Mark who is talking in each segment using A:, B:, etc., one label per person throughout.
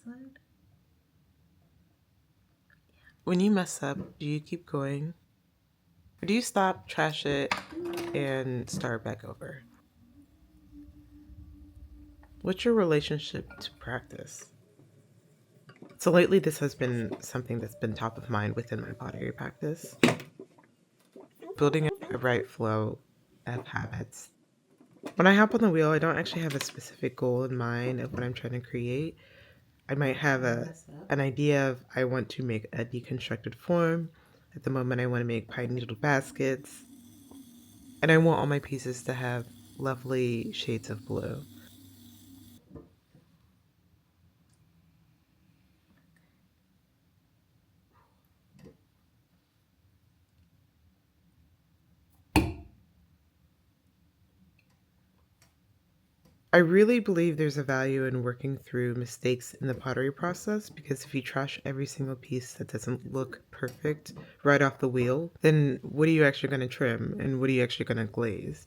A: side. When you mess up, do you keep going? Or do you stop, trash it, and start back over? What's your relationship to practice? So lately this has been something that's been top of mind within my pottery practice. Building a right flow of habits. When I hop on the wheel, I don't actually have a specific goal in mind of what I'm trying to create. I might have an idea of I want to make a deconstructed form. At the moment, I want to make pine needle baskets. And I want all my pieces to have lovely shades of blue. I really believe there's a value in working through mistakes in the pottery process, because if you trash every single piece that doesn't look perfect right off the wheel, then what are you actually going to trim and what are you actually going to glaze?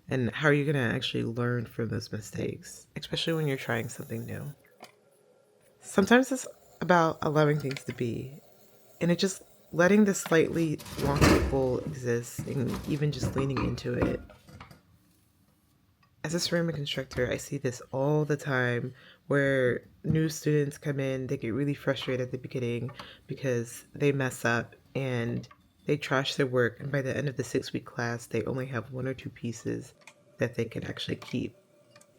A: And how are you going to actually learn from those mistakes, especially when you're trying something new? Sometimes it's about allowing things to be, and it just letting the slightly wonky bowl exist and even just leaning into it. As a ceramic instructor, I see this all the time where new students come in, they get really frustrated at the beginning because they mess up and they trash their work, and by the end of the 6-week class, they only have 1 or 2 pieces that they can actually keep.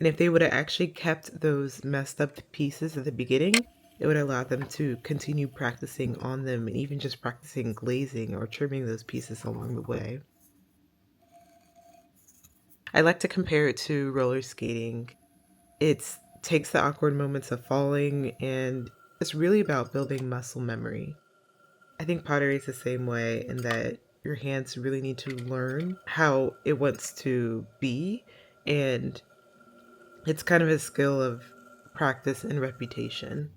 A: And if they would have actually kept those messed up pieces at the beginning, it would allow them to continue practicing on them and even just practicing glazing or trimming those pieces along the way. I like to compare it to roller skating. It takes the awkward moments of falling, and it's really about building muscle memory. I think pottery is the same way in that your hands really need to learn how it wants to be, and it's kind of a skill of practice and reputation.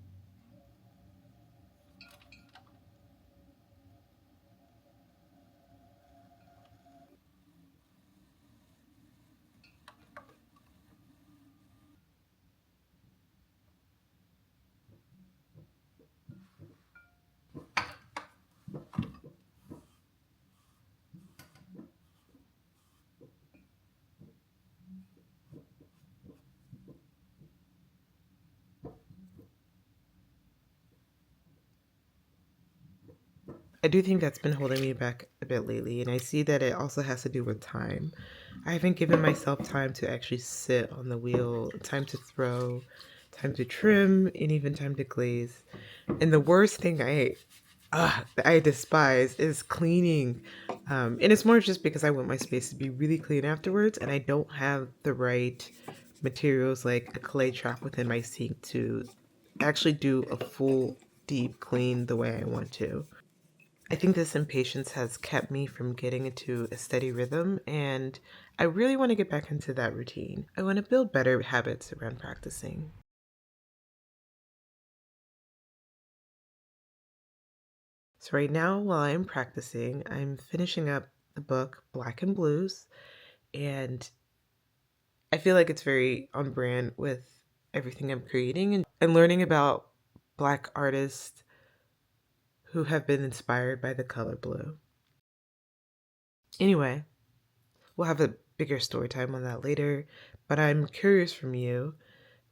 A: I do think that's been holding me back a bit lately, and I see that it also has to do with time. I haven't given myself time to actually sit on the wheel, time to throw, time to trim, and even time to glaze. And the worst thing I despise is cleaning. And it's more just because I want my space to be really clean afterwards, and I don't have the right materials like a clay trap within my sink to actually do a full deep clean the way I want to. I think this impatience has kept me from getting into a steady rhythm, and I really want to get back into that routine. I want to build better habits around practicing. So right now, while I'm practicing, I'm finishing up the book Black and Blues, and I feel like it's very on brand with everything I'm creating, and learning about Black artists who have been inspired by the color blue. Anyway, we'll have a bigger story time on that later, but I'm curious from you,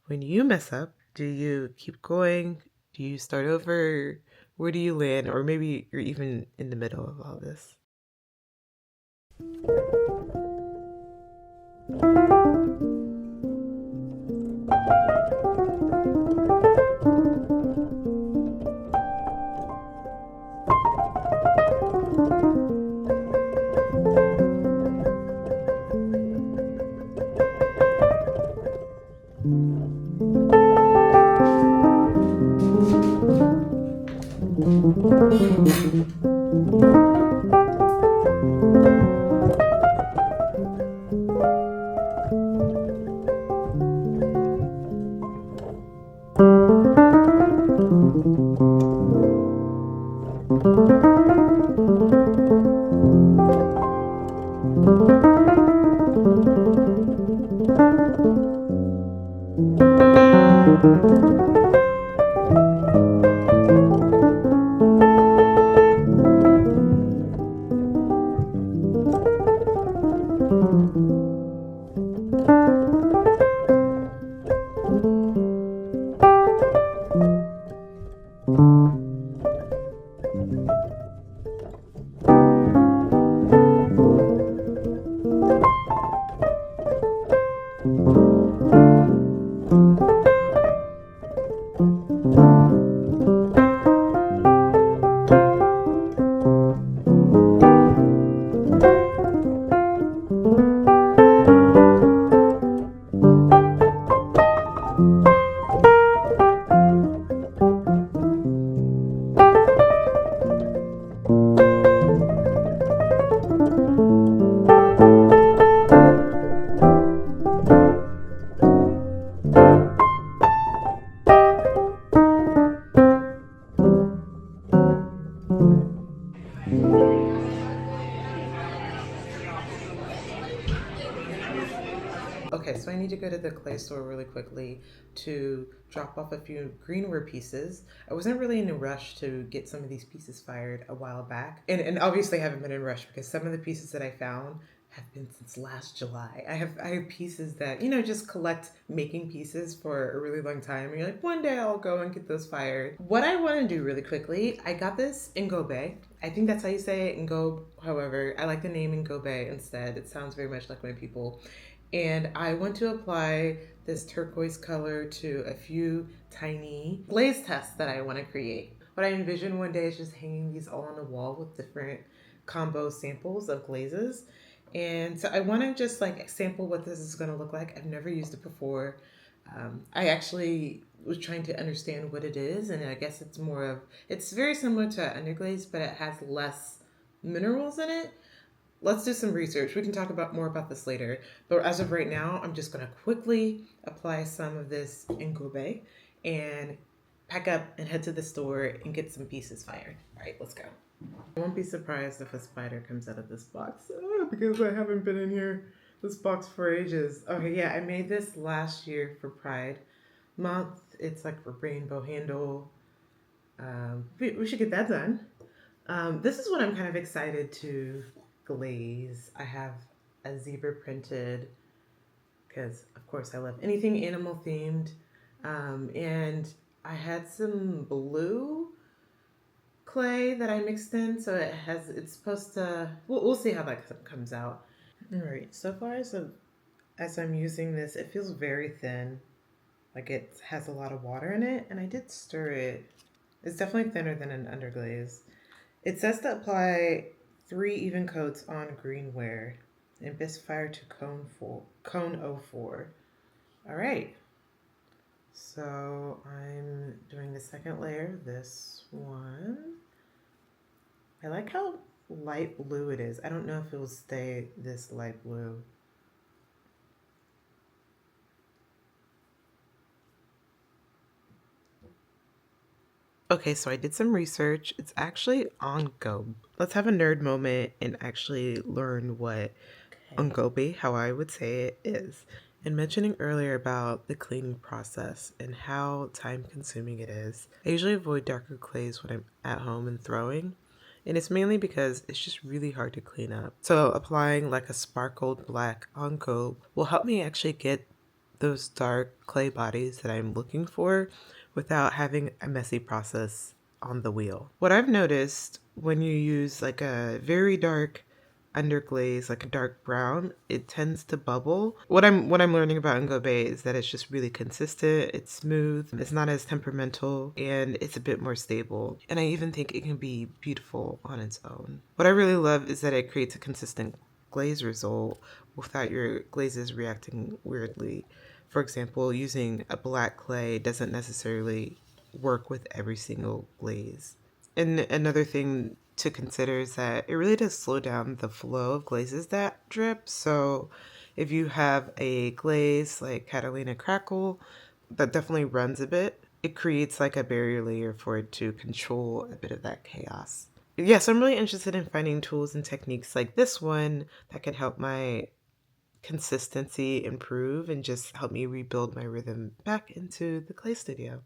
A: when you mess up, do you keep going? Do you start over? Where do you land? Or maybe you're even in the middle of all this. Okay, so I need to go to the clay store really quickly to drop off a few greenware pieces. I wasn't really in a rush to get some of these pieces fired a while back. And obviously I haven't been in a rush because some of the pieces that I found have been since last July. I have pieces that, just collect making pieces for a really long time. And you're like, one day I'll go and get those fired. What I want to do really quickly, I got this Engobe. I think that's how you say it, Engobe. However, I like the name Engobe instead. It sounds very much like my people. And I want to apply this turquoise color to a few tiny glaze tests that I want to create. What I envision one day is just hanging these all on the wall with different combo samples of glazes. And so I want to just like sample what this is going to look like. I've never used it before. I actually was trying to understand what it is, and I guess it's very similar to underglaze, but it has less minerals in it. Let's do some research. We can talk about more about this later. But as of right now, I'm just going to quickly apply some of this Engobe and pack up and head to the store and get some pieces fired. All right, let's go. I won't be surprised if a spider comes out of this box because I haven't been in this box for ages. Okay, yeah, I made this last year for Pride Month. It's like a rainbow handle. We should get that done. This is what I'm kind of excited to glaze. I have a zebra printed because, of course, I love anything animal themed. And I had some blue clay that I mixed in, so it's supposed to. We'll see how that comes out. All right. So far as I'm using this, it feels very thin. Like it has a lot of water in it, and I did stir it. It's definitely thinner than an underglaze. It says to apply 3 even coats on greenware and best fire to cone 04. All right. So I'm doing the second layer, this one. I like how light blue it is. I don't know if it will stay this light blue. Okay, so I did some research. It's actually Engobe. Let's have a nerd moment and actually learn what Engobe, how I would say it, is. And mentioning earlier about the cleaning process and how time consuming it is, I usually avoid darker clays when I'm at home and throwing. And it's mainly because it's just really hard to clean up. So applying like a sparkled black Engobe will help me actually get those dark clay bodies that I'm looking for without having a messy process on the wheel. What I've noticed when you use like a very dark underglaze, like a dark brown, it tends to bubble. What I'm learning about Engobe is that it's just really consistent, it's smooth, it's not as temperamental, and it's a bit more stable. And I even think it can be beautiful on its own. What I really love is that it creates a consistent glaze result without your glazes reacting weirdly. For example, using a black clay doesn't necessarily work with every single glaze. And another thing to consider is that it really does slow down the flow of glazes that drip. So if you have a glaze like Catalina Crackle that definitely runs a bit, it creates like a barrier layer for it to control a bit of that chaos. Yes, I'm really interested in finding tools and techniques like this one that can help my consistency improve and just help me rebuild my rhythm back into the clay studio.